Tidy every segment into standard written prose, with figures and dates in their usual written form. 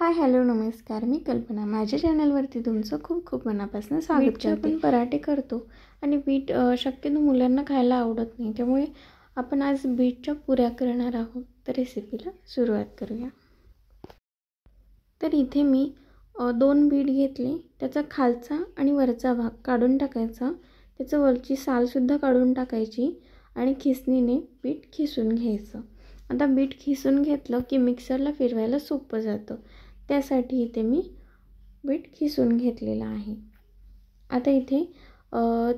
Hi hello नमस्कार, मी कल्पना. माझ्या चॅनलवरती तुमचं खूप खूप मनापासून स्वागत करते. आपण पराठे करतो आणि बीट शक्यतो मुलांना खायला आवडत नाही, त्यामुळे आपण आज बीटच्या पुऱ्या करणार आहोत. तर रेसिपीला सुरुवात करूया. तर इथे मी 2 बीट घेतले. त्याचा खालचा आणि वरचा भाग काढून टाकायचा, त्याचं वरची सालसुद्धा काढून टाकायची आणि खिसणीने बीट खिसून घ्यायचं. आता बीट खिसून घेतलं की मिक्सरला फिरवायला सोपं जातं, त्यासाठी इथे मी बीट खिसून घेतलेलं आहे. आता इथे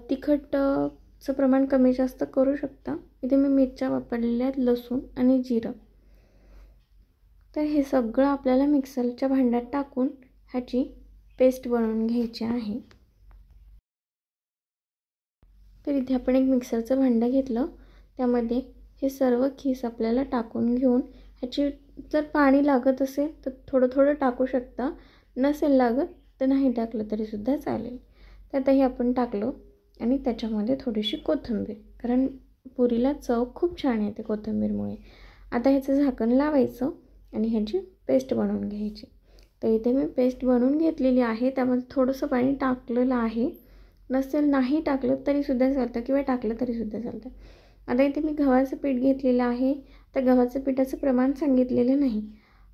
तिखटचं प्रमाण कमी जास्त करू शकता. इथे मी मिरच्या वापरलेल्या आहेत, लसूण आणि जिरं. तर हे सगळं आपल्याला मिक्सरच्या भांड्यात टाकून ह्याची पेस्ट बनवून घ्यायची आहे. तर इथे आपण एक मिक्सरचं भांडं घेतलं, त्यामध्ये हे सर्व खीस आपल्याला टाकून घेऊन ह्याची जर पाणी लागत असेल तर थोडं थोडं टाकू शकता, नसेल लागत तर नाही टाकलं तरीसुद्धा चालेल. तर आता हे आपण टाकलं आणि त्याच्यामध्ये थोडीशी कोथिंबीर, कारण पुरीला चव खूप छान येते कोथिंबीरमुळे. आता ह्याचं झाकण लावायचं आणि ह्याची पेस्ट बनवून घ्यायची. तर इथे मी पेस्ट बनवून घेतलेली आहे, त्यामध्ये थोडंसं पाणी टाकलेलं आहे. नसेल नाही टाकलं तरीसुद्धा चालतं किंवा टाकलं तरीसुद्धा चालतं. आता इथे मी गव्हाचं पीठ घेतलेलं आहे. तर गव्हाचं पिठाचं प्रमाण सांगितलेलं नाही,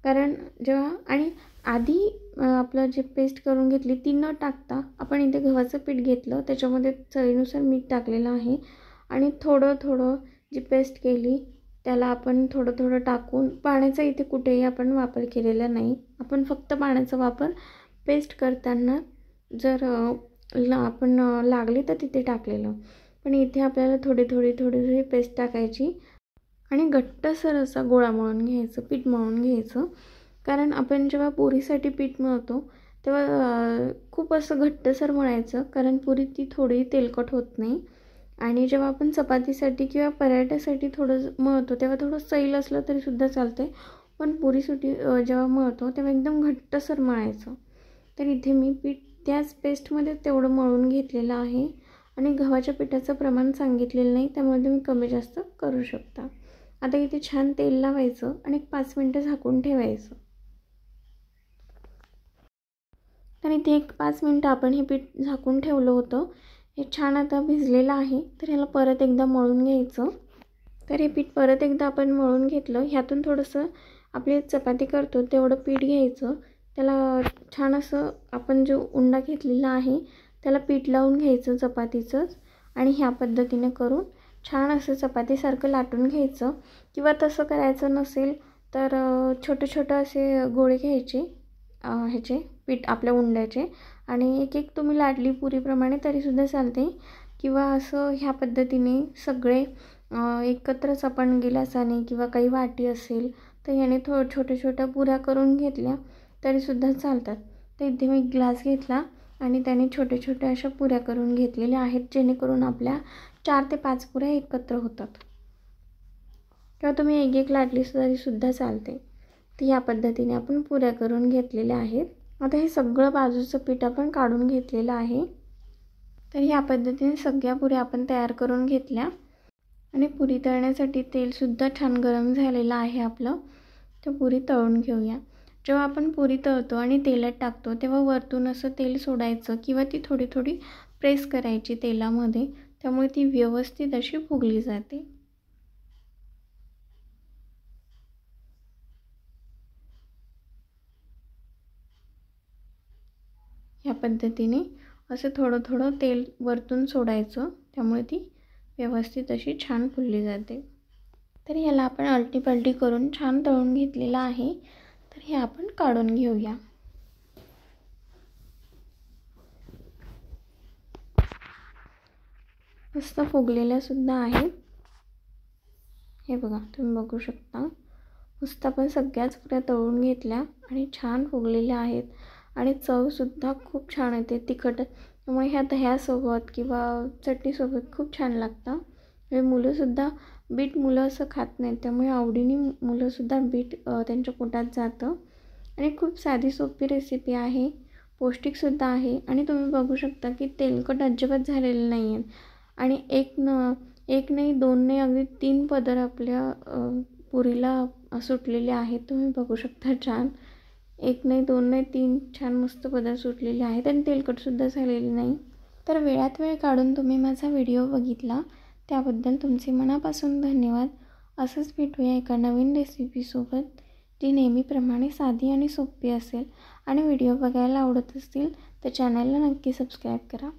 कारण जेव्हा आणि आधी आपलं जे पेस्ट करून घेतली ती न टाकता आपण इथे गव्हाचं पीठ घेतलं, त्याच्यामध्ये चवीनुसार मीठ टाकलेलं आहे आणि थोडं थोडं जी पेस्ट केली त्याला आपण थोडं थोडं टाकून, पाण्याचा इथे कुठेही आपण वापर केलेला नाही. आपण फक्त पाण्याचा वापर पेस्ट करताना जर आपण लागली तर तिथे टाकलेलं, पण इथे आपल्याला थोडी थोडी पेस्ट टाकायची आणि घट्टसर असा गोळा मळून घ्यायचं, पीठ मळून घ्यायचं. कारण आपण जेव्हा पुरीसाठी पीठ मळतो तेव्हा खूप असं घट्टसर मळायचं, कारण पुरी ती थोडी तेलकट होत नाही. आणि जेव्हा आपण चपातीसाठी किंवा पराठ्यासाठी थोडं मळतो तेव्हा थोडं सैल असलं तरीसुद्धा चालतं आहे, पण पुरीसाठी जेव्हा मळतो तेव्हा एकदम घट्टसर मळायचं. तर इथे मी पीठ त्याच पेस्टमध्ये तेवढं मळून घेतलेलं आहे आणि गव्हाच्या पिठाचं प्रमाण सांगितलेलं नाही, त्यामुळे तुम्ही कमी जास्त करू शकता. आता इथे छान तेल लावायचं आणि 5 मिनटं झाकून ठेवायचं. तर इथे 5 मिनटं आपण हे पीठ झाकून ठेवलं होतं. हे छान आता भिजलेलं आहे, तर ह्याला परत एकदा मळून घ्यायचं. तर हे पीठ परत एकदा आपण मळून घेतलं. ह्यातून थोडंसं आपली चपाती करतो तेवढं पीठ घ्यायचं, त्याला छान असं आपण जो उंडा घेतलेला आहे त्याला पीठ लावून घ्यायचं चपातीचंच आणि ह्या पद्धतीने करून छान असं चपातीसारखं लाटून घ्यायचं. किंवा तसं करायचं नसेल तर छोटे असे गोळे घ्यायचे ह्याचे पीठ आपल्या उंड्याचे, आणि एक एक तुम्ही लाटली पुरीप्रमाणे तरीसुद्धा चालते. किंवा असं ह्या पद्धतीने सगळे एकत्रच आपण गिलासाने किंवा काही वाटी असेल तर याने छोट्या पुऱ्या करून घेतल्या तरीसुद्धा चालतात. तर इथे मी ग्लास घेतला आणि त्याने छोट्या अशा पुऱ्या करून घेतलेल्या आहेत, जेणेकरून आपल्या 4 ते 5 पुऱ्या एकत्र होतात. किंवा तुम्ही एक लाटली तरीसुद्धा चालते. तर या पद्धतीने आपण पुऱ्या करून घेतलेल्या आहेत. आता हे सगळं बाजूचं पीठ आपण काढून घेतलेलं आहे. तर ह्या पद्धतीने सगळ्या पुऱ्या आपण तयार करून घेतल्या आणि पुरी तळण्यासाठी तेलसुद्धा छान गरम झालेलं आहे आपलं. तर पुरी तळून घेऊया. जेव्हा आपण पुरी तळतो आणि तेलात टाकतो तेव्हा वरतून असं तेल सोडायचं किंवा ती थोडी प्रेस करायची तेलामध्ये, त्यामुळे ती व्यवस्थित अशी फुगली जाते. ह्या पद्धतीने असं थोडं तेल वरतून सोडायचं, त्यामुळे ती व्यवस्थित अशी छान फुलली जाते. तर ह्याला आपण अलटी करून छान तळून घेतलेलं आहे. तर हे आपण काढून घेऊया. मस्त फुगलेल्या सुद्धा आहेत. हे बघा, तुम्ही बघू शकता. मस्त आपण सगळ्याच पुऱ्या तळून घेतल्या आणि छान फुगलेल्या आहेत आणि चवसुद्धा खूप छान येते तिखट, त्यामुळे ह्या दह्यासोबत किंवा चटणीसोबत खूप छान लागतं. आणि मुलं असं खात नाहीत, त्यामुळे आवडीने मुलंसुद्धा बीट त्यांच्या पोटात जातं. आणि खूप साधी सोपी रेसिपी आहे, पौष्टिकसुद्धा आहे. आणि तुम्ही बघू शकता की तेलकट अजिबात झालेलं नाही आहे. आणि एक नाही 2 नाही अगदी 3 पदर आपल्या पुरीला सुटलेले आहेत. तुम्ही बघू शकता छान एक नाही, दोन नाही, 3 छान मस्त पदार्थ सुटलेले आहेत आणि तेलकटसुद्धा झालेले नाही. तर वेळात वेळ काढून तुम्ही माझा व्हिडिओ बघितला त्याबद्दल तुमचे मनापासून धन्यवाद. असंच भेटूया एका नवीन रेसिपीसोबत, जी नेहमीप्रमाणे साधी आणि सोपी असेल. आणि व्हिडिओ बघायला आवडत असतील तर चॅनलला नक्की सबस्क्राईब करा.